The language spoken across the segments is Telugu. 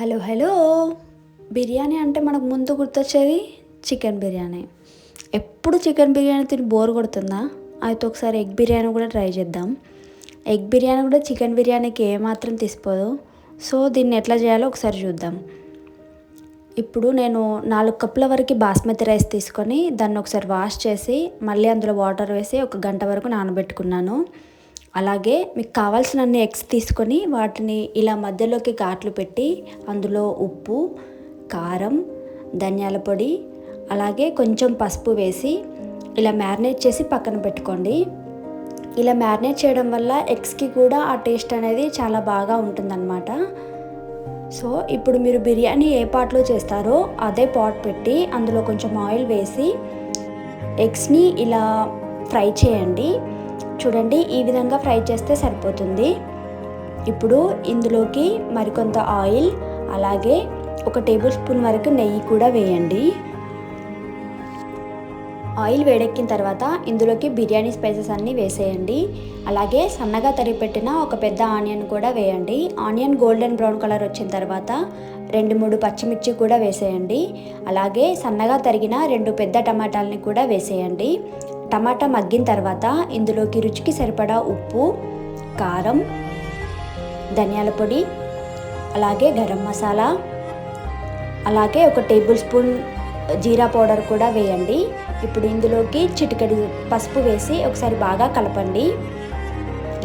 Hello hello. బిర్యానీ అంటే మనకు ముందు గుర్తొచ్చేది చికెన్ బిర్యానీ. ఎప్పుడు చికెన్ బిర్యానీ తిని బోర్ కొడుతుందా? అయితే ఒకసారి ఎగ్ బిర్యానీ కూడా ట్రై చేద్దాం. ఎగ్ బిర్యానీ కూడా చికెన్ బిర్యానీకి ఏమాత్రం తీసిపోదు. సో దీన్ని ఎట్లా చేయాలో ఒకసారి చూద్దాం. ఇప్పుడు నేను 4 కప్పుల వరకు బాస్మతి రైస్ తీసుకొని దాన్ని ఒకసారి వాష్ చేసి మళ్ళీ అందులో వాటర్ వేసి 1 గంట వరకు నానబెట్టుకున్నాను. అలాగే మీకు కావాల్సినన్ని ఎగ్స్ తీసుకొని వాటిని ఇలా మధ్యలోకి ఘాట్లు పెట్టి అందులో ఉప్పు, కారం, ధనియాల పొడి, అలాగే కొంచెం పసుపు వేసి ఇలా మ్యారినేట్ చేసి పక్కన పెట్టుకోండి. ఇలా మ్యారినేట్ చేయడం వల్ల ఎగ్స్కి కూడా ఆ టేస్ట్ అనేది చాలా బాగా ఉంటుందన్నమాట. సో ఇప్పుడు మీరు బిర్యానీ ఏ పాట్లో చేస్తారో అదే పాట్ పెట్టి అందులో కొంచెం ఆయిల్ వేసి ఎగ్స్ని ఇలా ఫ్రై చేయండి. చూడండి, ఈ విధంగా ఫ్రై చేస్తే సరిపోతుంది. ఇప్పుడు ఇందులోకి మరికొంత ఆయిల్, అలాగే 1 టేబుల్ స్పూన్ వరకు నెయ్యి కూడా వేయండి. ఆయిల్ వేడెక్కిన తర్వాత ఇందులోకి బిర్యానీ స్పైసెస్ అన్నీ వేసేయండి. అలాగే సన్నగా తరిగిపెట్టిన ఒక పెద్ద ఆనియన్ కూడా వేయండి. ఆనియన్ గోల్డెన్ బ్రౌన్ కలర్ వచ్చిన తర్వాత 2-3 పచ్చిమిర్చి కూడా వేసేయండి. అలాగే సన్నగా తరిగిన 2 పెద్ద టమాటాలని కూడా వేసేయండి. టమాటా మగ్గిన తర్వాత ఇందులోకి రుచికి సరిపడా ఉప్పు, కారం, ధనియాల పొడి, అలాగే గరం మసాలా, అలాగే 1 టేబుల్ స్పూన్ జీరా పౌడర్ కూడా వేయండి. ఇప్పుడు ఇందులోకి చిటికెడు పసుపు వేసి ఒకసారి బాగా కలపండి.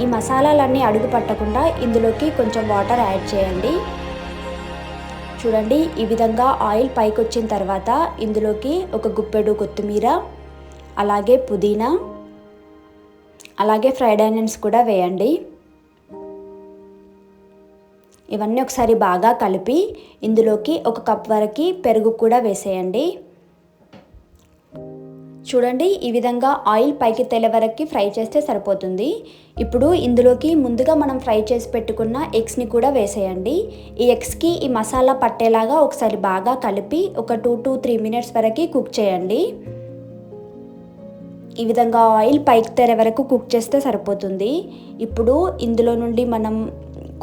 ఈ మసాలాలన్నీ అడుగు పట్టకుండా ఇందులోకి కొంచెం వాటర్ యాడ్ చేయండి. చూడండి, ఈ విధంగా ఆయిల్ పైకి వచ్చిన తర్వాత ఇందులోకి 1 గుప్పెడు కొత్తిమీర, అలాగే పుదీనా, అలాగే ఫ్రైడ్ ఆనియన్స్ కూడా వేయండి. ఇవన్నీ ఒకసారి బాగా కలిపి ఇందులోకి 1 కప్ వరకు పెరుగు కూడా వేసేయండి. చూడండి, ఈ విధంగా ఆయిల్ పైకి తేలే వరకు ఫ్రై చేస్తే సరిపోతుంది. ఇప్పుడు ఇందులోకి ముందుగా మనం ఫ్రై చేసి పెట్టుకున్న ఎగ్స్ని కూడా వేసేయండి. ఈ ఎగ్స్కి ఈ మసాలా పట్టేలాగా ఒకసారి బాగా కలిపి ఒక 2 to 3 మినిట్స్ వరకు కుక్ చేయండి. ఈ విధంగా ఆయిల్ పైకి తేలే వరకు కుక్ చేస్తే సరిపోతుంది. ఇప్పుడు ఇందులో నుండి మనం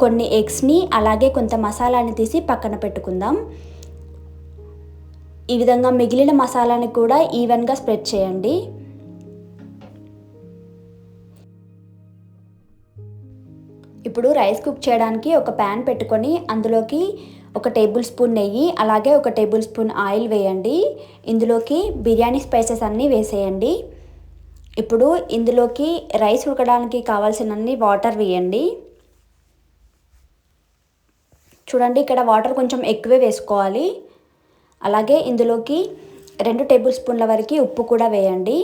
కొన్ని ఎగ్స్ని అలాగే కొంత మసాలాని తీసి పక్కన పెట్టుకుందాం. ఈ విధంగా మిగిలిన మసాలాని కూడా ఈవెన్గా స్ప్రెడ్ చేయండి. ఇప్పుడు రైస్ కుక్ చేయడానికి ఒక ప్యాన్ పెట్టుకొని అందులోకి 1 టేబుల్ స్పూన్ నెయ్యి, అలాగే 1 టేబుల్ స్పూన్ ఆయిల్ వేయండి. ఇందులోకి బిర్యానీ స్పైసెస్ అన్నీ వేసేయండి. ఇప్పుడు ఇందులోకి రైస్ ఉడకడానికి కావాల్సినన్ని వాటర్ వేయండి. చూడండి, ఇక్కడ వాటర్ కొంచెం ఎక్కువే వేసుకోవాలి. అలాగే ఇందులోకి 2 టేబుల్ స్పూన్ల వరకు ఉప్పు కూడా వేయండి.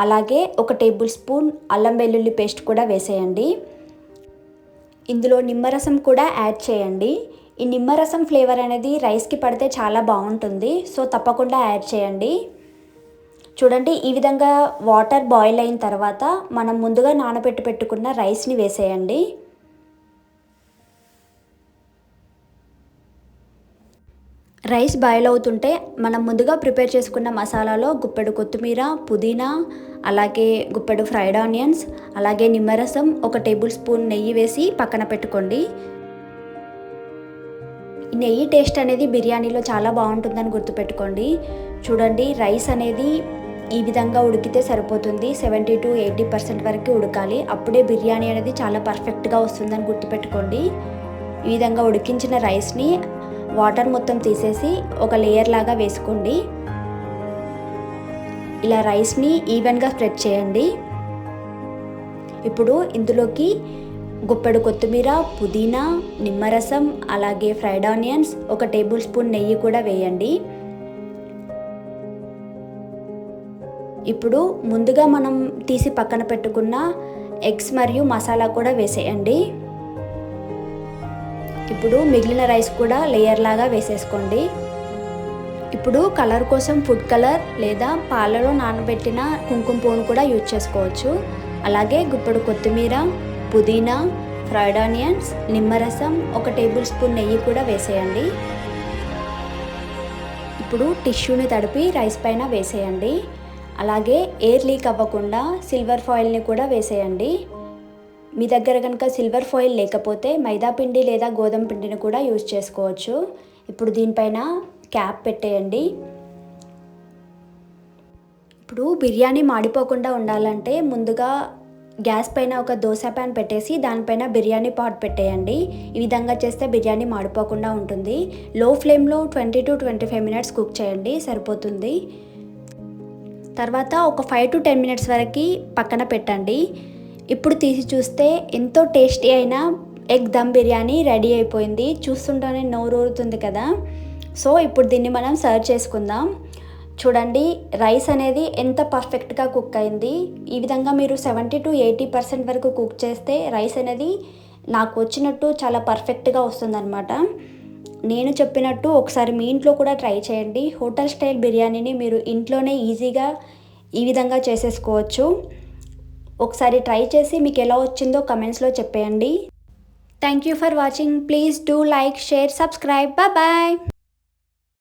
అలాగే 1 టేబుల్ స్పూన్ అల్లం వెల్లుల్లి పేస్ట్ కూడా వేసేయండి. ఇందులో నిమ్మరసం కూడా యాడ్ చేయండి. ఈ నిమ్మరసం ఫ్లేవర్ అనేది రైస్కి పడితే చాలా బాగుంటుంది. సో తప్పకుండా యాడ్ చేయండి. చూడండి, ఈ విధంగా వాటర్ బాయిల్ అయిన తర్వాత మనం ముందుగా పెట్టుకున్న రైస్ని వేసేయండి. రైస్ బాయిల్ అవుతుంటే మనం ముందుగా ప్రిపేర్ చేసుకున్న మసాలాలో గుప్పెడు కొత్తిమీర, పుదీనా, అలాగే గుప్పెడు ఫ్రైడ్ ఆనియన్స్, అలాగే నిమ్మరసం, 1 టేబుల్ స్పూన్ నెయ్యి వేసి పక్కన పెట్టుకోండి. ఈ నెయ్యి టేస్ట్ అనేది బిర్యానీలో చాలా బాగుంటుందని గుర్తుపెట్టుకోండి. చూడండి, రైస్ అనేది ఈ విధంగా ఉడికితే సరిపోతుంది. 70 to 80% వరకు ఉడకాలి. అప్పుడే బిర్యానీ అనేది చాలా పర్ఫెక్ట్గా వస్తుందని గుర్తుపెట్టుకోండి. ఈ విధంగా ఉడికించిన రైస్ని వాటర్ మొత్తం తీసేసి ఒక లేయర్ లాగా వేసుకోండి. ఇలా రైస్ని ఈవెన్గా స్ప్రెడ్ చేయండి. ఇప్పుడు ఇందులోకి గుప్పెడు కొత్తిమీర, పుదీనా, నిమ్మరసం, అలాగే ఫ్రైడ్ ఆనియన్స్, 1 టేబుల్ స్పూన్ నెయ్యి కూడా వేయండి. ఇప్పుడు ముందుగా మనం తీసి పక్కన పెట్టుకున్న ఎగ్స్ మరియు మసాలా కూడా వేసేయండి. ఇప్పుడు మిగిలిన రైస్ కూడా లేయర్ లాగా వేసేసుకోండి. ఇప్పుడు కలర్ కోసం ఫుడ్ కలర్ లేదా పాలలో నానబెట్టిన కుంకుమ పువ్వును కూడా యూజ్ చేసుకోవచ్చు. అలాగే గుప్పెడు కొత్తిమీర, పుదీనా, ఫ్రైడ్ ఆనియన్స్, నిమ్మరసం, 1 టేబుల్ స్పూన్ నెయ్యి కూడా వేసేయండి. ఇప్పుడు టిష్యూని తడిపి రైస్ పైన వేసేయండి. అలాగే ఎయిర్ లీక్ అవ్వకుండా సిల్వర్ ఫాయిల్ని కూడా వేసేయండి. మీ దగ్గర కనుక సిల్వర్ ఫాయిల్ లేకపోతే మైదా పిండి లేదా గోధుమ పిండిని కూడా యూజ్ చేసుకోవచ్చు. ఇప్పుడు దీనిపైన క్యాప్ పెట్టేయండి. ఇప్పుడు బిర్యానీ మాడిపోకుండా ఉండాలంటే ముందుగా గ్యాస్ పైన ఒక దోశ ప్యాన్ పెట్టేసి దానిపైన బిర్యానీ పాట్ పెట్టేయండి. ఈ విధంగా చేస్తే బిర్యానీ మాడిపోకుండా ఉంటుంది. లో ఫ్లేమ్లో 20 to 25 మినిట్స్ కుక్ చేయండి, సరిపోతుంది. తర్వాత ఒక 5 to 10 మినిట్స్ వరకు పక్కన పెట్టండి. ఇప్పుడు తీసి చూస్తే ఎంతో టేస్టీ అయిన ఎగ్ దమ్ బిర్యానీ రెడీ అయిపోయింది. చూస్తుంటేనే నోరు ఊరుతుంది కదా. సో ఇప్పుడు దీన్ని మనం సర్వ్ చేసుకుందాం. చూడండి రైస్ అనేది ఎంత పర్ఫెక్ట్గా కుక్ అయింది. ఈ విధంగా మీరు 70 to 80% వరకు కుక్ చేస్తే రైస్ అనేది నాకు వచ్చినట్టు చాలా పర్ఫెక్ట్గా వస్తుందన్నమాట. నేను చెప్పినట్టు ఒకసారి మీ ఇంట్లో కూడా ట్రై చేయండి. హోటల్ స్టైల్ బిర్యానీని మీరు ఇంట్లోనే ఈజీగా ఈ విధంగా చేసేసుకోవచ్చు. ఒకసారి ట్రై చేసి మీకు ఎలా వచ్చిందో కమెంట్స్లో చెప్పేయండి. Thank you for watching. Please do like, share, subscribe. Bye.